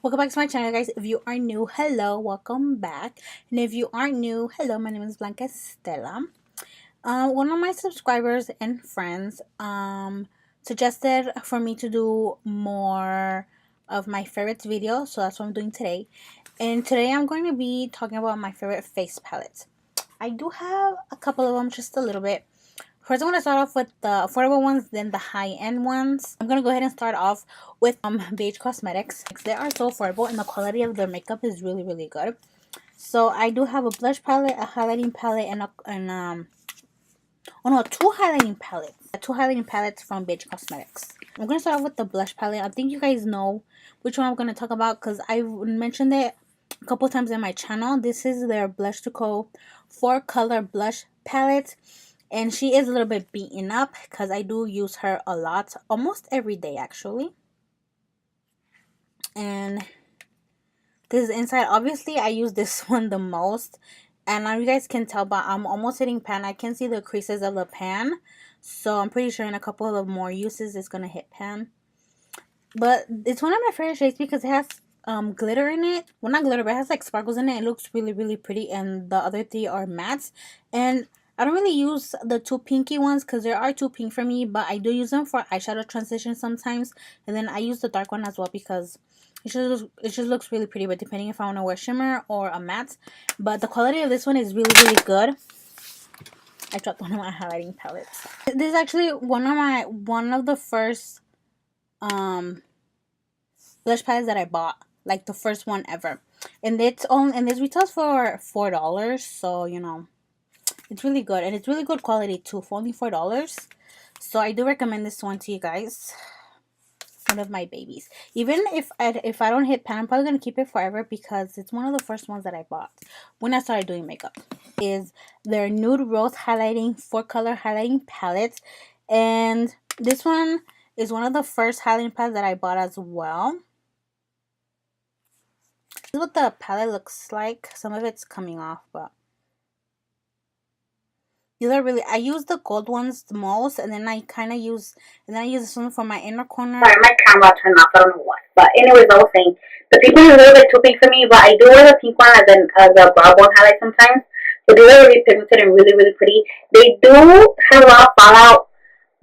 Welcome back to my channel, guys. If you are new, hello, welcome back. And if you aren't new, hello, my name is Blanca Estela. One of my subscribers and friends suggested for me to do more of my favorites videos, so that's what I'm doing today. And today I'm going to be talking about my favorite face palettes. I do have a couple of them, just a little bit. First, I'm going to start off with the affordable ones, then the high-end ones. I'm going to go ahead and start off with Beige Cosmetics. They are so affordable and the quality of their makeup is really, really good. So, I do have a blush palette, a highlighting palette, two highlighting palettes. Two highlighting palettes from Beige Cosmetics. I'm going to start off with the blush palette. I think you guys know which one I'm going to talk about because I've mentioned it a couple times in my channel. This is their Blush to Co 4-color blush palette. And she is a little bit beaten up because I do use her a lot. Almost every day, actually. And this is inside. Obviously, I use this one the most. And now you guys can tell, but I'm almost hitting pan. I can see the creases of the pan. So I'm pretty sure in a couple of more uses, it's going to hit pan. But it's one of my favorite shades because it has glitter in it. Well, not glitter, but it has like sparkles in it. It looks really, really pretty. And the other three are mattes. And I don't really use the two pinky ones because there are too pink for me, but I do use them for eyeshadow transition sometimes. And then I use the dark one as well because it just looks really pretty, but depending if I want to wear shimmer or a matte. But the quality of this one is really, really good. I dropped one of my highlighting palettes. This is actually one of the first blush palettes that I bought, like the first one ever. And this retails for $4, so you know. It's really good, and it's really good quality too for only $4. So I do recommend this one to you guys. One of my babies. Even if I don't hit pan, I'm probably gonna keep it forever because it's one of the first ones that I bought when I started doing makeup. Is their Nude Rose Highlighting 4-color highlighting palette, and this one is one of the first highlighting palettes that I bought as well. This is what the palette looks like. Some of it's coming off, but these are really, I use the gold ones the most, and then I use this one for my inner corner. Sorry, my camera turned off, I don't know why. But anyways, I was saying, the pink one is a little bit too pink for me, but I do wear the pink one as a brow bone highlight sometimes. But these are really pigmented and really, really pretty. They do have a lot of fallout,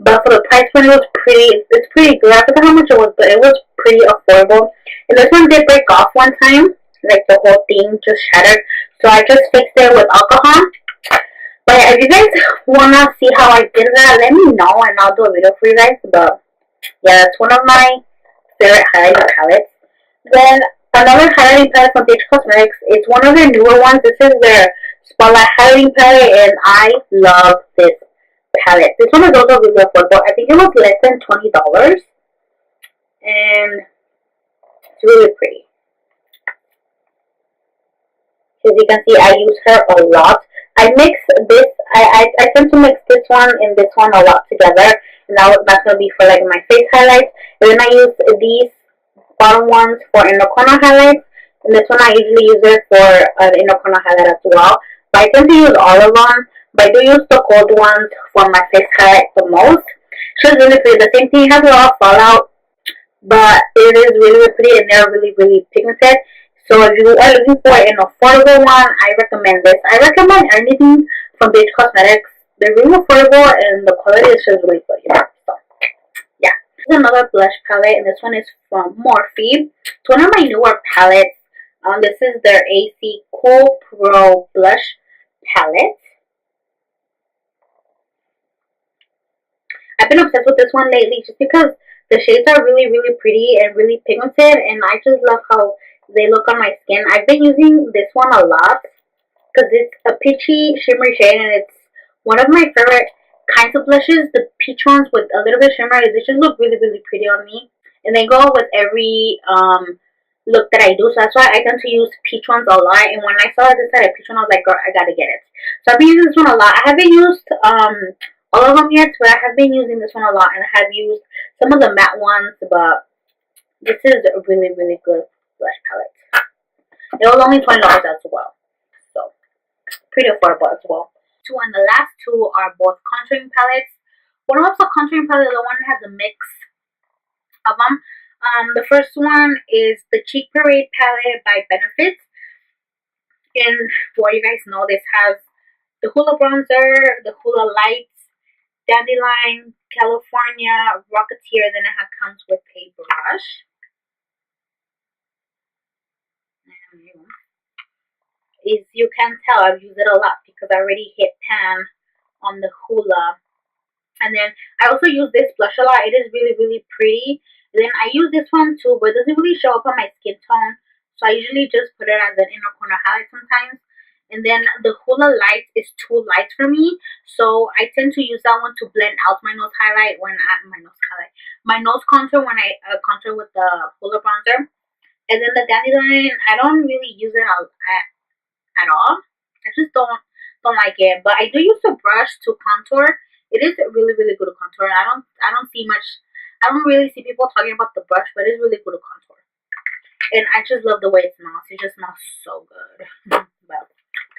but for the price point, it was pretty, it's pretty good. I forgot how much it was, but it was pretty affordable. And this one did break off one time, like the whole thing just shattered. So I just fixed it with alcohol. But if you guys wanna see how I did that, let me know and I'll do a video for you guys. But yeah, that's one of my favorite highlighting palettes. Then another highlighting palette from Beige Cosmetics. It's one of their newer ones. This is their Spotlight highlighting palette, and I love this palette. This one is also really affordable. I think it was less than $20, and it's really pretty. As you can see, I use her a lot. I mix this, I tend to mix this one and this one a lot together. And that's going to be for like my face highlights. And then I use these bottom ones for inner corner highlights. And this one I usually use it for an inner corner highlight as well. But I tend to use all of them. But I do use the gold ones for my face highlight the most. She's really pretty. The same thing, has a lot of fallout. But it is really, really pretty, and they're really, really pigmented. So if you are looking for an affordable one, I recommend this. I recommend anything from Beige Cosmetics. They're really affordable and the quality is just really good, you know. So yeah. This is another blush palette, and this one is from Morphe. It's one of my newer palettes. This is their AC Cool Pro Blush Palette. I've been obsessed with this one lately just because the shades are really, really pretty and really pigmented, and I just love how they look on my skin. I've been using this one a lot because it's a peachy shimmery shade, and it's one of my favorite kinds of blushes. The peach ones with a little bit of shimmer, they just look really, really pretty on me, and they go with every look that I do. So that's why I tend to use peach ones a lot. And when I saw this side of peach one, I was like, girl, I gotta get it. So I've been using this one a lot. I haven't used all of them yet, but I have been using this one a lot, and I have used some of the matte ones, but this is a really, really good blush palette. It was only $20 as well, so pretty affordable as well. And the last two are both contouring palettes. One of them's a contouring palette, the one that has a mix of them. The first one is the Cheek Parade palette by Benefits. And for you guys know, this has the Hula Bronzer, the Hula Lights, Dandelion, California, Rocketeer. Then it comes with a brush. Is you can tell I've used it a lot because I already hit pan on the Hula. And then I also use this blush a lot. It is really, really pretty. And then I use this one too, but it doesn't really show up on my skin tone. So I usually just put it as an inner corner highlight sometimes. And then the Hula Light is too light for me. So I tend to use that one to blend out my nose highlight when my nose contour when I contour with the Hula Bronzer. And then the Dandelion, I don't really use it at all. I just don't like it. But I do use the brush to contour. It is really, really good to contour. I don't see much. I don't really see people talking about the brush, but it's really good to contour. And I just love the way it smells. It just smells so good. But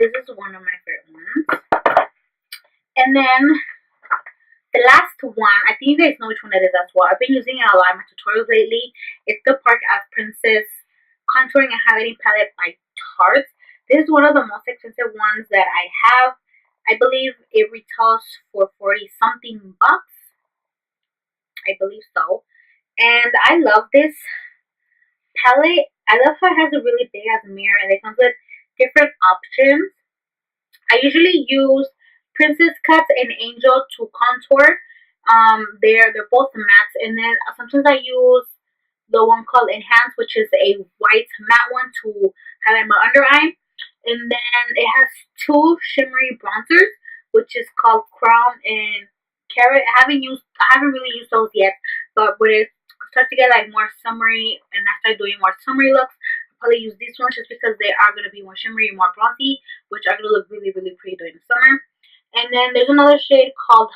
this is one of my favorite ones. And then the last one, I think you guys know which one it is as well. I've been using it a lot in my tutorials lately. It's the Park Ave Princess Contouring and Highlighting Palette by Tarte. This is one of the most expensive ones that I have. I believe it retails for 40 something bucks. I believe so. And I love this palette. I love how it has a really big ass mirror and it comes with different options. I usually use Princess Cuts and Angel to contour. They're both mattes, and then sometimes I use the one called Enhance, which is a white matte one to highlight my under eye. And then it has two shimmery bronzers, which is called Crown and Carrot. I haven't really used those yet, but when it starts to get like more summery and I start doing more summery looks, I'll probably use these ones just because they are going to be more shimmery and more bronzy, which are going to look really, really pretty during the summer. And then there's another shade called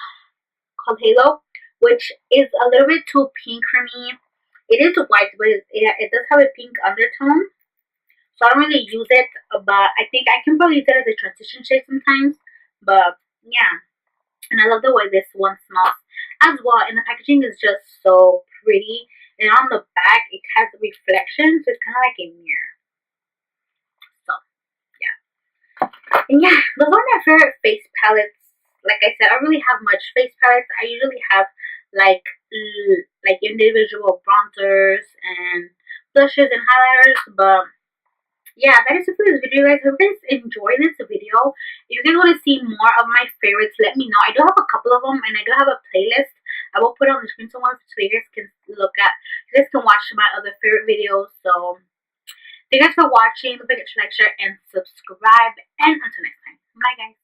Halo, which is a little bit too pink for me. It is white, but it does have a pink undertone. So I don't really use it, but I think I can probably use it as a transition shade sometimes. But yeah, and I love the way this one smells as well. And the packaging is just so pretty. And on the back, it has reflections, so it's kind of like a mirror. So yeah, and yeah, those are my favorite face palettes. Like I said, I don't really have much face palettes. I usually have like individual bronzers and blushes and highlighters, but yeah, that is it for this video, guys. I hope you guys enjoy this video. If you guys want to see more of my favorites, let me know. I do have a couple of them, and I do have a playlist. I will put it on the screen somewhere so you guys can look at. You guys can watch my other favorite videos. So, thank you guys for watching. Don't forget to like, share, and subscribe. And until next time, bye, guys.